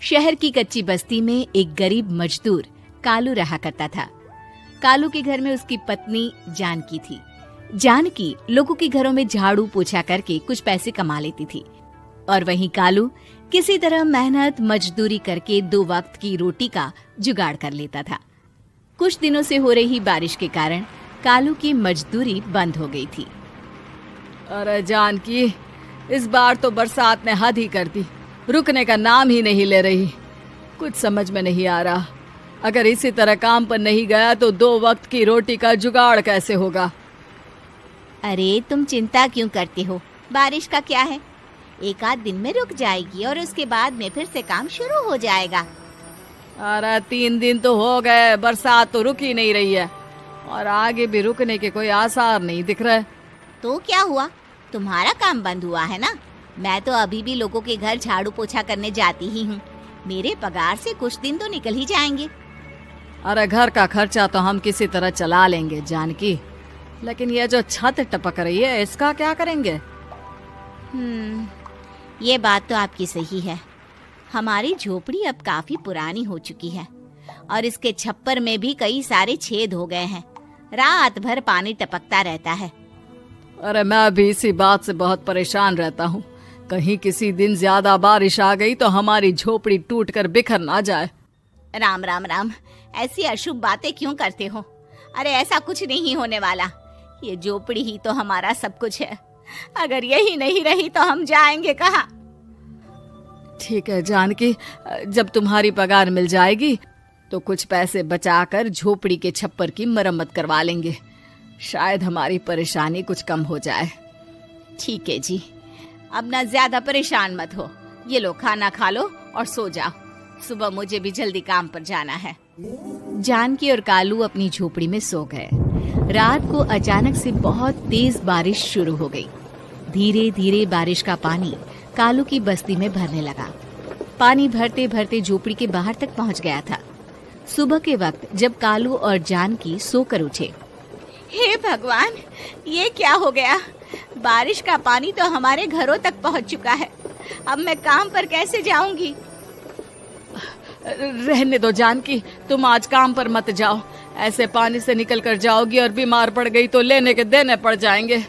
शहर की कच्ची बस्ती में एक गरीब मजदूर कालू रहा करता था। कालू के घर में उसकी पत्नी जानकी थी। जानकी लोगों के घरों में झाड़ू पोछा करके कुछ पैसे कमा लेती थी और वहीं कालू किसी तरह मेहनत मजदूरी करके 2 वक्त की रोटी का जुगाड़ कर लेता था। कुछ दिनों से हो रही बारिश के कारण कालू की मजदूरी बंद हो गई थी। अरे जानकी, इस बार तो बरसात ने हद ही कर दी, रुकने का नाम ही नहीं ले रही। कुछ समझ में नहीं आ रहा, अगर इसी तरह काम पर नहीं गया तो 2 वक्त की रोटी का जुगाड़ कैसे होगा। अरे तुम चिंता क्यों करते हो, बारिश का क्या है, 1 आध दिन में रुक जाएगी और उसके बाद में फिर से काम शुरू हो जाएगा। अरे 3 दिन तो हो गए, बरसात तो रुक ही नहीं रही है और आगे भी रुकने के कोई आसार नहीं दिख रहे। तो क्या हुआ, तुम्हारा काम बंद हुआ है ना? मैं तो अभी भी लोगों के घर झाड़ू पोछा करने जाती ही हूँ। मेरे पगार से कुछ दिन तो निकल ही जाएंगे। अरे घर का खर्चा तो हम किसी तरह चला लेंगे जानकी, लेकिन ये जो छत टपक रही है इसका क्या करेंगे? ये बात तो आपकी सही है। हमारी झोपड़ी अब काफी पुरानी हो चुकी है और इसके छप्पर में भी कई सारे छेद हो गए हैं। रात भर पानी टपकता रहता है। अरे मैं भी इसी बात से बहुत परेशान रहता हूँ। कहीं किसी दिन ज्यादा बारिश आ गई तो हमारी झोपड़ी टूटकर बिखर ना जाए। राम राम राम, ऐसी अशुभ बातें क्यों करते हो? अरे ऐसा कुछ नहीं होने वाला। ये झोपड़ी ही तो हमारा सब कुछ है। अगर यही नहीं रही तो हम जाएंगे कहाँ? ठीक है जानकी, जब तुम्हारी पगार मिल जाएगी तो कुछ पैसे बचाकर झोपड़ी के छप्पर की मरम्मत करवा लेंगे। शायद हमारी परेशानी कुछ कम हो जाए। ठीक है जी, अब ना ज्यादा परेशान मत हो। ये लो, खाना खा लो और सो जाओ। सुबह मुझे भी जल्दी काम पर जाना है। जानकी और कालू अपनी झोपड़ी में सो गए। रात को अचानक से बहुत तेज बारिश शुरू हो गई। धीरे धीरे बारिश का पानी कालू की बस्ती में भरने लगा। पानी भरते भरते झोपड़ी के बाहर तक पहुंच गया था। सुबह के वक्त जब कालू और जानकी सोकर उठे, हे भगवान, ये क्या हो गया? बारिश का पानी तो हमारे घरों तक पहुंच चुका है। अब मैं काम पर कैसे जाऊंगी? रहने दो जानकी, तुम आज काम पर मत जाओ। ऐसे पानी से निकल कर जाओगी और बीमार पड़ गई तो लेने के देने पड़ जाएंगे।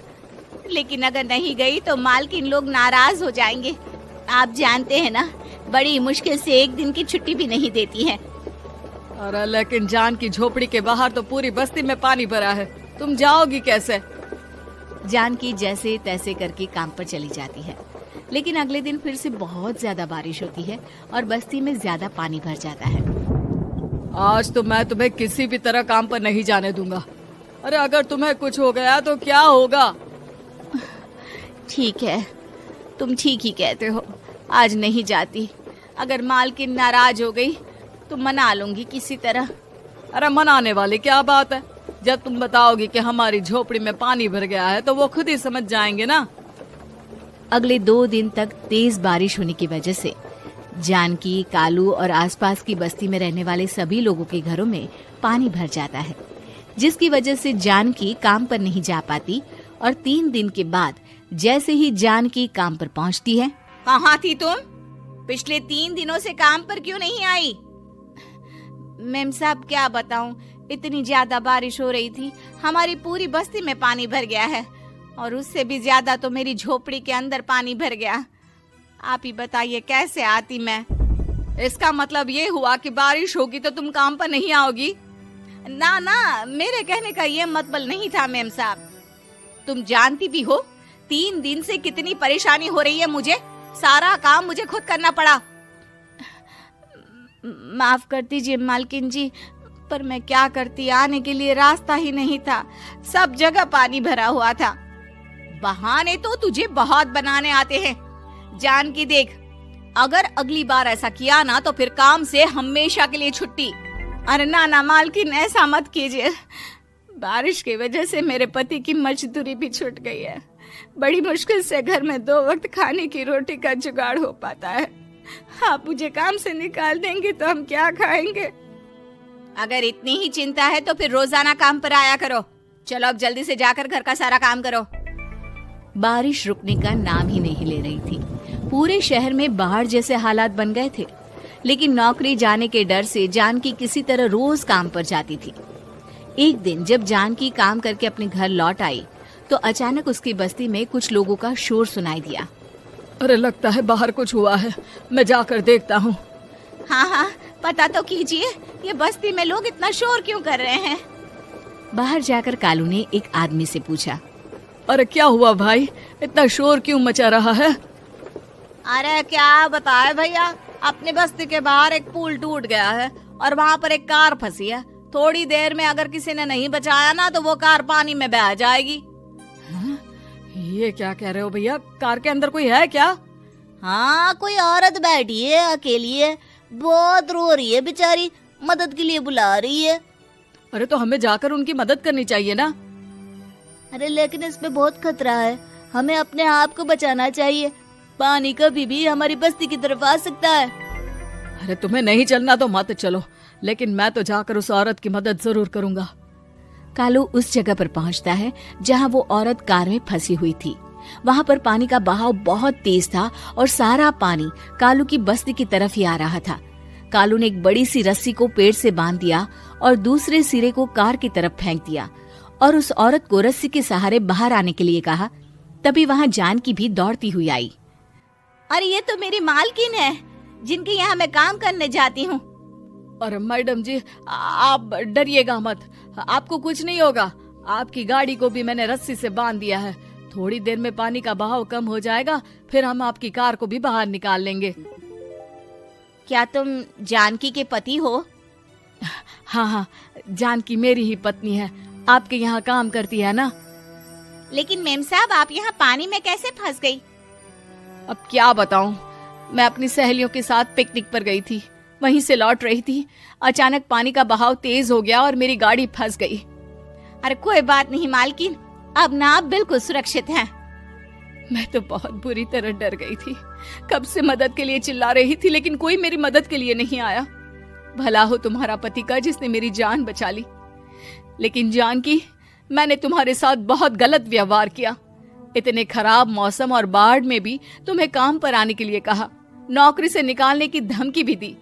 लेकिन अगर नहीं गई तो मालकिन लोग नाराज हो जाएंगे। आप जानते हैं ना, बड़ी मुश्किल से 1 दिन की छुट्टी भी नहीं देती है। अरे लेकिन जानकी, झोपड़ी के बाहर तो पूरी बस्ती में पानी भरा है, तुम जाओगी कैसे? जानकी जैसे तैसे करके काम पर चली जाती है, लेकिन अगले दिन फिर से बहुत ज्यादा बारिश होती है और बस्ती में ज्यादा पानी भर जाता है। आज तो मैं तुम्हें किसी भी तरह काम पर नहीं जाने दूंगा। अरे अगर तुम्हें कुछ हो गया तो क्या होगा? ठीक है, तुम ठीक ही कहते हो। आज नहीं जाती। अगर मालकिन नाराज हो गई तो मना लूंगी किसी तरह। अरे मनाने वाली क्या बात है? जब तुम बताओगी कि हमारी झोपड़ी में पानी भर गया है तो वो खुद ही समझ जाएंगे ना। अगले 2 दिन तक तेज बारिश होने की वजह से जानकी, कालू और आसपास की बस्ती में रहने वाले सभी लोगों के घरों में पानी भर जाता है, जिसकी वजह से जानकी काम पर नहीं जा पाती। और 3 दिन के बाद जैसे ही जानकी काम पर पहुंचती है, कहाँ थी तुम? पिछले 3 दिनों से काम पर क्यों नहीं आई? मेम साहब, क्या बताऊं, इतनी ज्यादा बारिश हो रही थी, हमारी पूरी बस्ती में पानी भर गया है और उससे भी ज्यादा तो मेरी झोपड़ी के अंदर पानी भर गया। आप ही बताइए कैसे आती मैं? इसका मतलब ये हुआ कि बारिश होगी तो तुम काम पर नहीं आओगी? ना ना, मेरे कहने का ये मतलब नहीं था मेम साहब। तुम जानती भी हो 3 दिन से कितनी परेशानी हो रही है मुझे। सारा काम मुझे खुद करना पड़ा। माफ कर दीजिए मालकिन जी, पर मैं क्या करती, आने के लिए रास्ता ही नहीं था। सब जगह पानी भरा हुआ था। बहाने तो तुझे बहुत बनाने आते हैं। जानकी देख, अगर अगली बार ऐसा किया ना तो फिर काम से हमेशा के लिए छुट्टी। अरे ना ना मालकिन, ऐसा मत कीजिए। बारिश की वजह से मेरे पति की मजदूरी भी छूट गई है। बड़ी मुश्किल से घर में 2 वक्त खाने की रोटी का जुगाड़ हो पाता है। आप मुझे काम से निकाल देंगे तो हम क्या खाएंगे? अगर इतनी ही चिंता है तो फिर रोजाना काम पर आया करो। चलो अब जल्दी से जाकर घर का सारा काम करो। बारिश रुकने का नाम ही नहीं ले रही थी। पूरे शहर में बाढ़ जैसे हालात बन गए थे। लेकिन नौकरी जाने के डर से जानकी किसी तरह रोज काम पर जाती थी। एक दिन जब जानकी काम करके अपने घर लौट आई तो अचानक उसकी बस्ती में कुछ लोगों का शोर सुनाई दिया। अरे लगता है बाहर कुछ हुआ है, मैं जाकर देखता हूँ। हाँ हाँ, पता तो कीजिए, ये बस्ती में लोग इतना शोर क्यों कर रहे हैं? बाहर जाकर कालू ने एक आदमी से पूछा। अरे क्या हुआ भाई, इतना शोर क्यों मचा रहा है? अरे क्या बताए भैया, अपनी बस्ती के बाहर एक पुल टूट गया है और वहाँ पर एक कार फंसी है। थोड़ी देर में अगर किसी ने नहीं बचाया ना तो वो कार पानी में बह जाएगी। हाँ? ये क्या कह रहे हो भैया, कार के अंदर कोई है क्या? हाँ, कोई औरत बैठी है, अकेली है, बहुत रो रही है बेचारी, मदद के लिए बुला रही है। अरे तो हमें जाकर उनकी मदद करनी चाहिए ना। अरे लेकिन इसमें बहुत खतरा है, हमें अपने आप को बचाना चाहिए। पानी कभी भी हमारी बस्ती की तरफ आ सकता है। अरे तुम्हें नहीं चलना तो मत चलो, लेकिन मैं तो जाकर उस औरत की मदद जरूर करूंगा। कालू उस जगह पर पहुंचता है जहां वो औरत कार में फंसी हुई थी। वहां पर पानी का बहाव बहुत तेज था और सारा पानी कालू की बस्ती की तरफ ही आ रहा था। कालू ने एक बड़ी सी रस्सी को पेड़ से बांध दिया और दूसरे सिरे को कार की तरफ फेंक दिया और उस औरत को रस्सी के सहारे बाहर आने के लिए कहा। तभी वहां जानकी भी दौड़ती हुई आई। अरे ये तो मेरी मालकिन है, जिनके यहाँ मैं काम करने जाती हूँ। अरे मैडम जी, आप डरिएगा मत, आपको कुछ नहीं होगा। आपकी गाड़ी को भी मैंने रस्सी से बांध दिया है। थोड़ी देर में पानी का बहाव कम हो जाएगा, फिर हम आपकी कार को भी बाहर निकाल लेंगे। क्या तुम जानकी के पति हो? हाँ हाँ, जानकी मेरी ही पत्नी है, आपके यहाँ काम करती है ना। लेकिन मेम साहब, आप यहाँ पानी में कैसे फंस गई? अब क्या बताऊं, मैं अपनी सहेलियों के साथ पिकनिक पर गई थी, वहीं से लौट रही थी। अचानक पानी का बहाव तेज हो गया और मेरी गाड़ी फंस गई। अरे कोई बात नहीं मालकिन, अब ना आप बिल्कुल सुरक्षित हैं। मैं तो बहुत बुरी तरह डर गई थी, कब से मदद के लिए चिल्ला रही थी, लेकिन कोई मेरी मदद के लिए नहीं आया। भला हो तुम्हारा पति का जिसने मेरी जान बचा ली। लेकिन जानकी, मैंने तुम्हारे साथ बहुत गलत व्यवहार किया। इतने खराब मौसम और बाढ़ में भी तुम्हें काम पर आने के लिए कहा, नौकरी से निकालने की धमकी भी दी,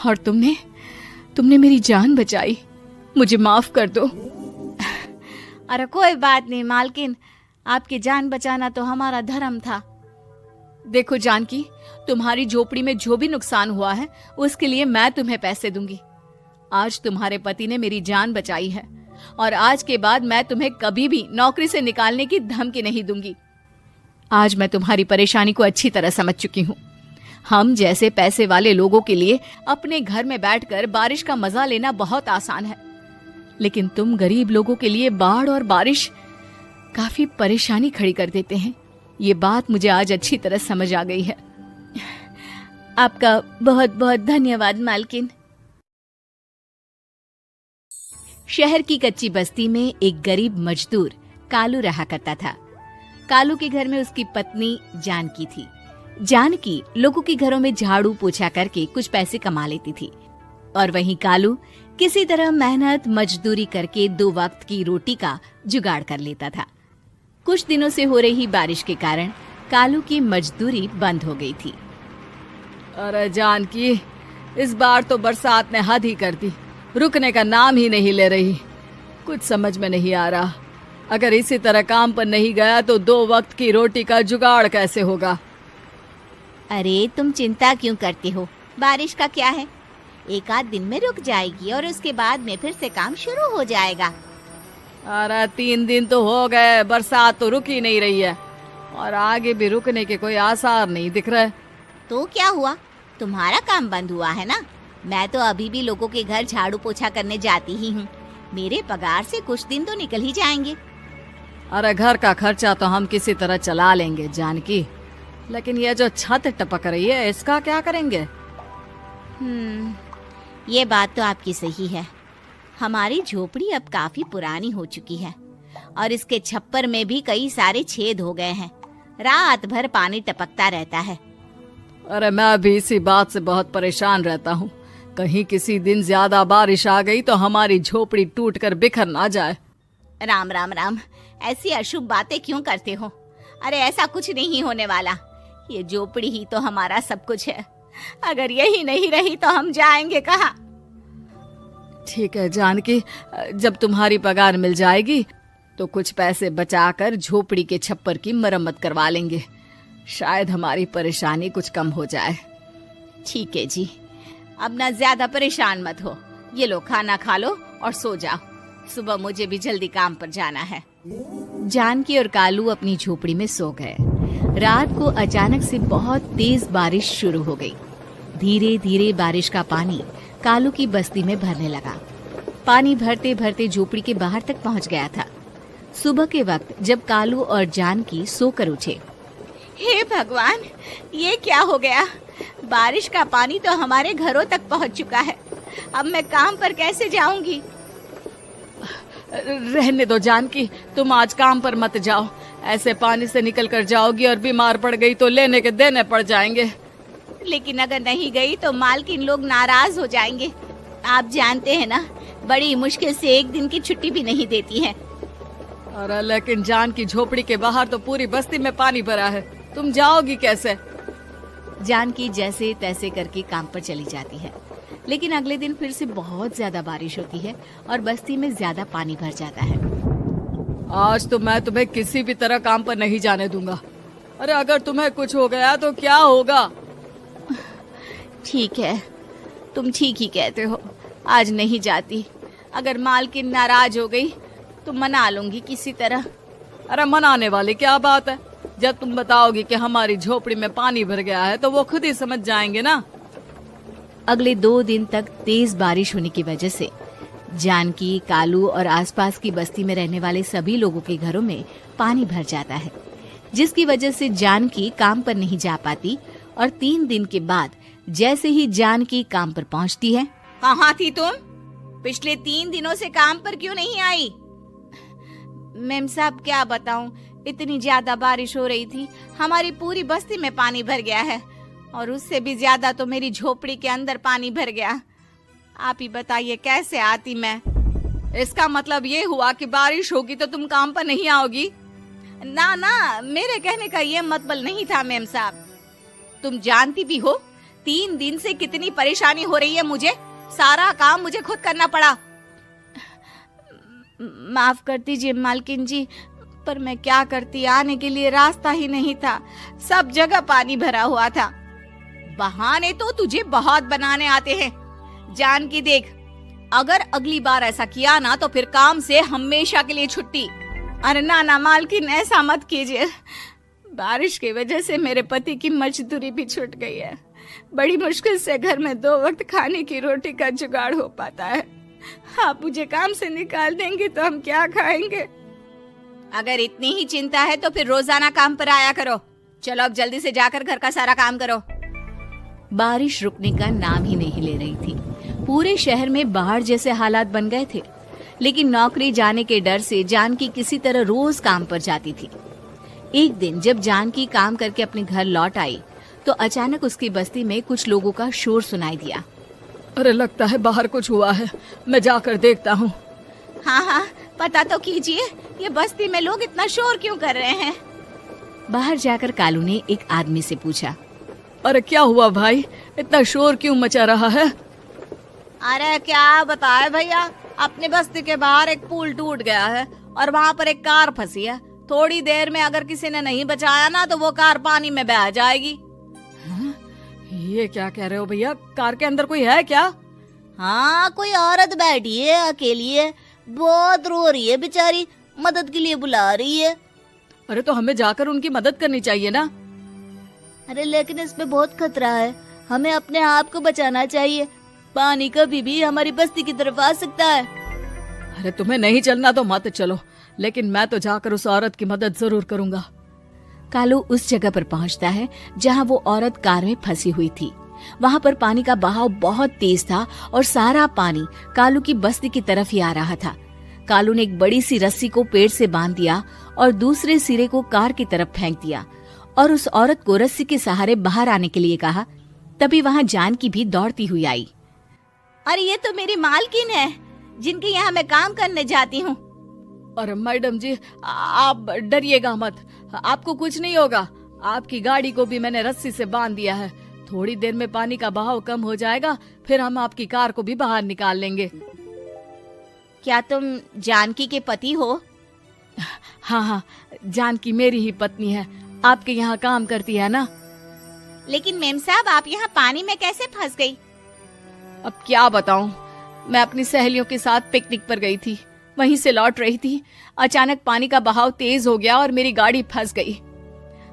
और तुमने मेरी जान बचाई। मुझे माफ कर दो। अरे कोई बात नहीं मालकिन, आपकी जान बचाना तो हमारा धर्म था। देखो जानकी, तुम्हारी झोपड़ी में जो भी नुकसान हुआ है उसके लिए मैं तुम्हें पैसे दूंगी। आज तुम्हारे पति ने मेरी जान बचाई है और आज के बाद मैं तुम्हें कभी भी नौकरी से निकालने की धमकी नहीं दूंगी। आज मैं तुम्हारी परेशानी को अच्छी तरह समझ चुकी हूँ। हम जैसे पैसे वाले लोगों के लिए अपने घर में बैठकर बारिश का मजा लेना बहुत आसान है, लेकिन तुम गरीब लोगों के लिए बाढ़ और बारिश काफी परेशानी खड़ी कर देते हैं। ये बात मुझे आज अच्छी तरह समझ आ गई है। आपका बहुत बहुत धन्यवाद मालकिन। शहर की कच्ची बस्ती में एक गरीब मजदूर कालू रहा करता था। कालू के घर में उसकी पत्नी जानकी थी। जानकी लोगों के घरों में झाड़ू पोछा करके कुछ पैसे कमा लेती थी और वहीं कालू किसी तरह मेहनत मजदूरी करके 2 वक्त की रोटी का जुगाड़ कर लेता था। कुछ दिनों से हो रही बारिश के कारण कालू की मजदूरी बंद हो गई थी। अरे जानकी, इस बार तो बरसात ने हद ही कर दी, रुकने का नाम ही नहीं ले रही। कुछ समझ में नहीं आ रहा, अगर इसी तरह काम पर नहीं गया तो 2 वक्त की रोटी का जुगाड़ कैसे होगा। अरे तुम चिंता क्यों करते हो, बारिश का क्या है, 1 आध दिन में रुक जाएगी और उसके बाद में फिर से काम शुरू हो जाएगा। अरे 3 दिन तो हो गए, बरसात तो रुक ही नहीं रही है और आगे भी रुकने के कोई आसार नहीं दिख रहे। तो क्या हुआ, तुम्हारा काम बंद हुआ है ना? मैं तो अभी भी लोगों के घर झाड़ू पोछा करने जाती ही हूँ। मेरे पगार से कुछ दिन तो निकल ही जाएंगे। अरे घर का खर्चा तो हम किसी तरह चला लेंगे जानकी, लेकिन ये जो छत टपक रही है इसका क्या करेंगे? ये बात तो आपकी सही है। हमारी झोपड़ी अब काफी पुरानी हो चुकी है और इसके छप्पर में भी कई सारे छेद हो गए हैं। रात भर पानी टपकता रहता है। अरे मैं भी इसी बात से बहुत परेशान रहता हूँ। कहीं किसी दिन ज्यादा बारिश आ गई तो हमारी झोपड़ी टूटकर बिखर ना जाए। राम राम राम, ऐसी अशुभ बातें क्यों करते हो? अरे ऐसा कुछ नहीं होने वाला, ये झोपड़ी ही तो हमारा सब कुछ है। अगर यही नहीं रही तो हम जाएंगे कहाँ? ठीक है जानकी, जब तुम्हारी पगार मिल जाएगी तो कुछ पैसे बचाकर झोपड़ी के छप्पर की मरम्मत करवा लेंगे। शायद हमारी परेशानी कुछ कम हो जाए। ठीक है जी, अब ना ज्यादा परेशान मत हो। ये लो, खाना खा लो और सो जाओ। सुबह मुझे भी जल्दी काम पर जाना है। जानकी और कालू अपनी झोपड़ी में सो गए। रात को अचानक से बहुत तेज बारिश शुरू हो गई। धीरे धीरे बारिश का पानी कालू की बस्ती में भरने लगा। पानी भरते भरते झोपड़ी के बाहर तक पहुंच गया था। सुबह के वक्त जब कालू और जानकी सोकर उठे, हे भगवान, ये क्या हो गया? बारिश का पानी तो हमारे घरों तक पहुंच चुका है। अब मैं काम पर कैसे जाऊंगी? रहने दो जानकी, तुम आज काम पर मत जाओ। ऐसे पानी से निकल कर जाओगी और बीमार पड़ गई तो लेने के देने पड़ जाएंगे। लेकिन अगर नहीं गई तो मालकिन लोग नाराज हो जाएंगे। आप जानते हैं ना, बड़ी मुश्किल से एक दिन की छुट्टी भी नहीं देती है। अरे लेकिन जानकी, झोपड़ी के बाहर तो पूरी बस्ती में पानी भरा है, तुम जाओगी कैसे? जानकी जैसे तैसे करके काम पर चली जाती है। लेकिन अगले दिन फिर से बहुत ज्यादा बारिश होती है और बस्ती में ज्यादा पानी भर जाता है। आज तो मैं तुम्हें किसी भी तरह काम पर नहीं जाने दूंगा। अरे अगर तुम्हें कुछ हो गया तो क्या होगा? ठीक है, तुम ठीक ही कहते हो। आज नहीं जाती। अगर मालकिन नाराज हो गई तो मना लूंगी किसी तरह। अरे मनाने वाली क्या बात है? जब तुम बताओगी कि हमारी झोपड़ी में पानी भर गया है तो वो खुद ही समझ जाएंगे ना। अगले 2 दिन तक तेज बारिश होने की वजह से जानकी, कालू और आसपास की बस्ती में रहने वाले सभी लोगों के घरों में पानी भर जाता है, जिसकी वजह से जानकी काम पर नहीं जा पाती। और 3 दिन के बाद जैसे ही जानकी काम पर पहुंचती है, कहाँ थी तुम? पिछले 3 दिनों से काम पर क्यों नहीं आई? मैम साहब, क्या बताऊं, इतनी ज्यादा बारिश हो रही थी, हमारी पूरी बस्ती में पानी भर गया है और उससे भी ज्यादा तो मेरी झोपड़ी के अंदर पानी भर गया। आप ही बताइए कैसे आती मैं? इसका मतलब ये हुआ कि बारिश होगी तो तुम काम पर नहीं आओगी? ना ना, मेरे कहने का ये मतलब नहीं था मैम साहब। तुम जानती भी हो 3 दिन से कितनी परेशानी हो रही है मुझे। सारा काम मुझे खुद करना पड़ा। माफ कर दीजिए मालकिन जी, पर मैं क्या करती, आने के लिए रास्ता ही नहीं था। सब जगह पानी भरा हुआ था। बहाने तो तुझे बहुत बनाने आते हैं। जानकी देख, अगर अगली बार ऐसा किया ना तो फिर काम से हमेशा के लिए छुट्टी। अरे ना ना मालकिन, ऐसा मत कीजिए। बारिश की वजह से मेरे पति की मजदूरी भी छूट गई है। बड़ी मुश्किल से घर में 2 वक्त खाने की रोटी का जुगाड़ हो पाता है। आप मुझे काम से निकाल देंगे तो हम क्या खाएंगे? अगर इतनी ही चिंता है तो फिर रोजाना काम पर आया करो। चलो अब जल्दी से जाकर घर का सारा काम करो। बारिश रुकने का नाम ही नहीं ले रही थी। पूरे शहर में बाढ़ जैसे हालात बन गए थे। लेकिन नौकरी जाने के डर से जानकी किसी तरह रोज काम पर जाती थी। एक दिन जब जानकी काम करके अपने घर लौट आई तो अचानक उसकी बस्ती में कुछ लोगों का शोर सुनाई दिया। अरे लगता है बाहर कुछ हुआ है, मैं जाकर देखता हूँ। हाँ हाँ, पता तो कीजिए, ये बस्ती में लोग इतना शोर क्यों कर रहे हैं? बाहर जाकर कालू ने एक आदमी से पूछा, अरे क्या हुआ भाई, इतना शोर क्यों मचा रहा है? अरे क्या बताए भैया, अपने बस्ती के बाहर एक पुल टूट गया है और वहाँ पर एक कार फंसी है। थोड़ी देर में अगर किसी ने नहीं बचाया ना तो वो कार पानी में बह जाएगी। ये क्या कह रहे हो भैया, कार के अंदर कोई है क्या? हाँ, कोई औरत बैठी है, अकेली है, बहुत रो रही है बेचारी, मदद के लिए बुला रही है। अरे तो हमें जाकर उनकी मदद करनी चाहिए ना। अरे लेकिन इसमें बहुत खतरा है, हमें अपने आप को बचाना चाहिए। पानी कभी भी हमारी बस्ती की तरफ आ सकता है। अरे तुम्हें नहीं चलना तो मत चलो, लेकिन मैं तो जाकर उस औरत की मदद जरूर करूंगा। कालू उस जगह पर पहुंचता है जहां वो औरत कार में फंसी हुई थी। वहां पर पानी का बहाव बहुत तेज था और सारा पानी कालू की बस्ती की तरफ ही आ रहा था। कालू ने एक बड़ी सी रस्सी को पेड़ से बांध दिया और दूसरे सिरे को कार की तरफ फेंक दिया और उस औरत को रस्सी के सहारे बाहर आने के लिए कहा। तभी वहां जानकी भी दौड़ती हुई आई। अरे ये तो मेरी मालकिन है, जिनके यहाँ मैं काम करने जाती हूँ। अरे मैडम जी, आप डरिएगा मत, आपको कुछ नहीं होगा। आपकी गाड़ी को भी मैंने रस्सी से बांध दिया है, थोड़ी देर में पानी का बहाव कम हो जाएगा, फिर हम आपकी कार को भी बाहर निकाल लेंगे। क्या तुम जानकी के पति हो? हाँ हाँ, जानकी मेरी ही पत्नी है, आपके यहाँ काम करती है ना। लेकिन मेम साहब, आप यहाँ पानी में कैसे फंस गई? अब क्या बताऊं, मैं अपनी सहेलियों के साथ पिकनिक पर गई थी, वहीं से लौट रही थी, अचानक पानी का बहाव तेज हो गया और मेरी गाड़ी फंस गई।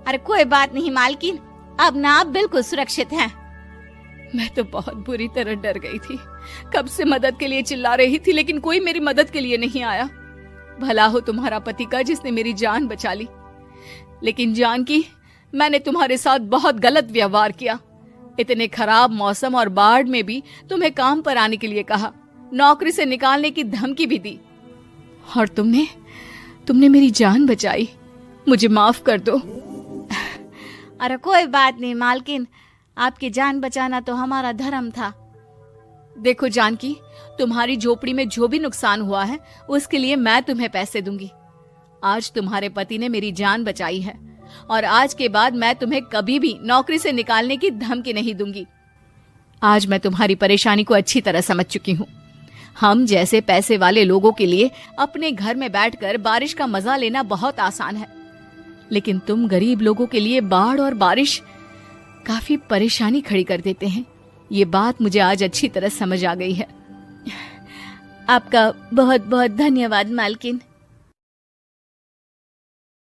अरे कोई बात नहीं मालकिन, अब ना आप बिल्कुल सुरक्षित हैं। मैं तो बहुत बुरी तरह डर गई थी, कब से मदद के लिए चिल्ला रही थी, लेकिन कोई मेरी मदद के लिए नहीं आया। भला हो तुम्हारा पति का जिसने मेरी जान बचा ली। लेकिन जानकी, मैंने तुम्हारे साथ बहुत गलत व्यवहार किया। इतने खराब मौसम और बाढ़ में भी तुम्हें काम पर आने के लिए कहा, नौकरी से निकालने की धमकी भी दी, और तुमने मेरी जान बचाई। मुझे माफ कर दो। अरे कोई बात नहीं मालकिन, आपकी जान बचाना तो हमारा धर्म था। देखो जानकी, तुम्हारी झोपड़ी में जो भी नुकसान हुआ है उसके लिए मैं तुम्हें पैसे दूंगी। आज तुम्हारे पति ने मेरी जान बचाई है और आज के बाद मैं तुम्हें कभी भी नौकरी से निकालने की धमकी नहीं दूंगी। आज मैं तुम्हारी परेशानी को अच्छी तरह समझ चुकी हूँ। हम जैसे पैसे वाले लोगों के लिए अपने घर में बैठकर बारिश का मजा लेना बहुत आसान है, लेकिन तुम गरीब लोगों के लिए बाढ़ और बारिश काफी परेशानी खड़ी कर देते हैं। ये बात मुझे आज अच्छी तरह समझ आ गई है। आपका बहुत बहुत धन्यवाद मालकिन।